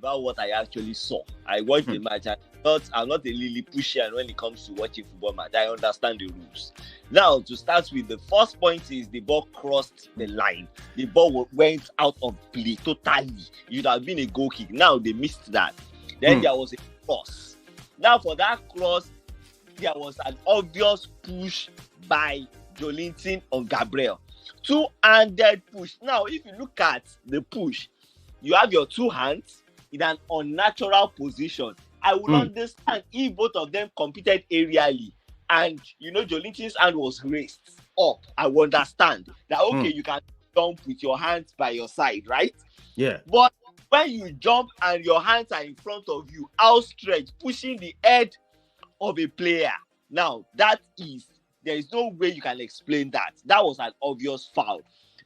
about what I actually saw. I watched the match. I'm not a Lilliputian when it comes to watching football match. I understand the rules. Now, to start with, the first point is the ball crossed the line. The ball went out of play totally. It would have been a goal kick. Now they missed that. Then there was a cross. Now for that cross, there was an obvious push by Joelinton on Gabriel. Two-handed push. Now, if you look at the push, you have your two hands in an unnatural position. I would understand if both of them competed aerially and, Joelinton's hand was raised up. I would understand that, okay, you can jump with your hands by your side, right? Yeah. But when you jump and your hands are in front of you, outstretched, pushing the head of a player, now, there is no way you can explain that. That was an obvious foul.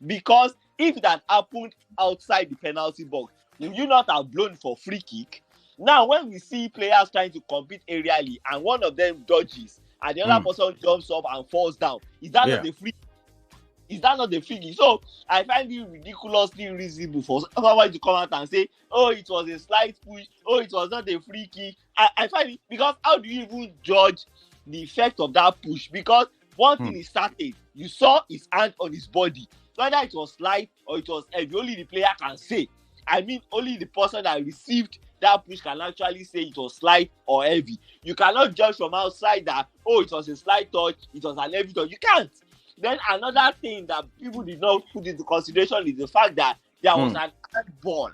Because if that happened outside the penalty box, will you not have blown for free kick? Now, when we see players trying to compete aerially and one of them dodges and the other person jumps up and falls down, is that not the free kick? Is that not the free kick? So, I find it ridiculously reasonable for someone to come out and say, oh, it was a slight push, oh, it was not a free kick. I find it, because how do you even judge the effect of that push? Because one thing is certain, you saw his hand on his body. Whether it was slight or it was heavy, only the player can say. I mean, only the person that received that push can actually say it was slight or heavy. You cannot judge from outside that, oh, it was a slight touch, it was an heavy touch. You can't. Then another thing that people did not put into consideration is the fact that there was an handball.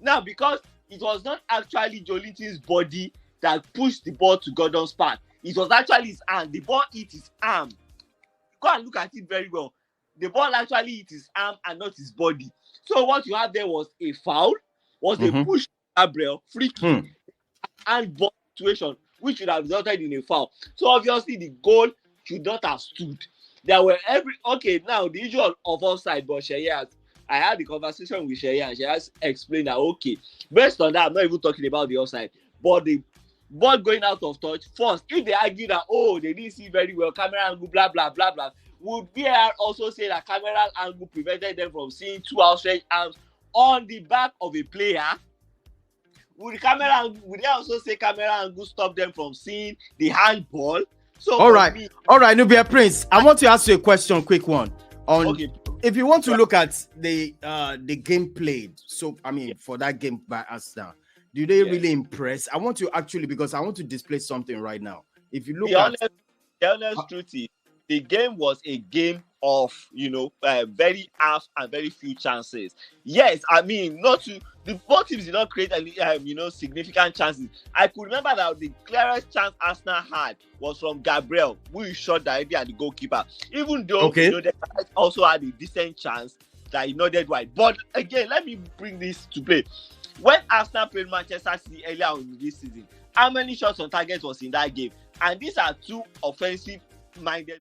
Now, because it was not actually Joelinton's body that pushed the ball to Gordon's path, it was actually his hand. The ball hit his arm. Go and look at it very well. The ball actually hit his arm and not his body. So what you had there was a foul, was a push to Gabriel, free kick, and ball situation, which should have resulted in a foul. So obviously the goal should not have stood. There were now the issue of offside, but I had the conversation with Sheyi and she has explained that, okay, based on that, I'm not even talking about the offside, but the ball going out of touch, first, if they argue that, oh, they didn't see very well, camera angle, blah, blah, blah, blah, would VAR also say that camera angle prevented them from seeing two outstretched arms on the back of a player? Would they also say camera angle stop them from seeing the handball? So all right, Nubia Prince, I want to ask you a question, quick one. If you want to look at the game played, so I mean for that game by Arsenal, do they really impress? I want to actually, because I want to display something right now. If you look the honest truth is, the game was a game of, very half and very few chances. Yes, I mean, both teams did not create any, significant chances. I could remember that the clearest chance Arsenal had was from Gabriel, who shot directly at the goalkeeper. Even though, they also had a decent chance that he nodded wide. But again, let me bring this to play. When Arsenal played Manchester City earlier on this season, how many shots on target was in that game? And these are two offensive-minded